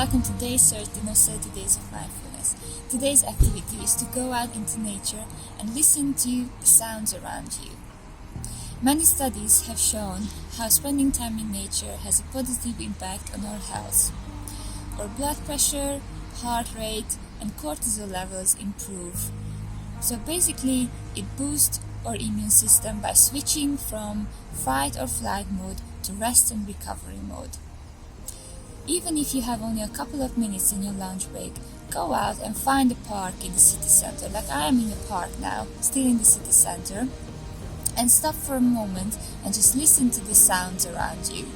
welcome to day 13 of 30 Days of Mindfulness. Today's activity is to go out into nature and listen to the sounds around you. Many studies have shown how spending time in nature has a positive impact on our health. Our blood pressure, heart rate, and cortisol levels improve. So basically, it boosts our immune system by switching from fight or flight mode to rest and recovery mode. Even if you have only a couple of minutes in your lunch break, go out and find a park in the city center. Like I am in a park now, still in the city center, and stop for a moment and just listen to the sounds around you.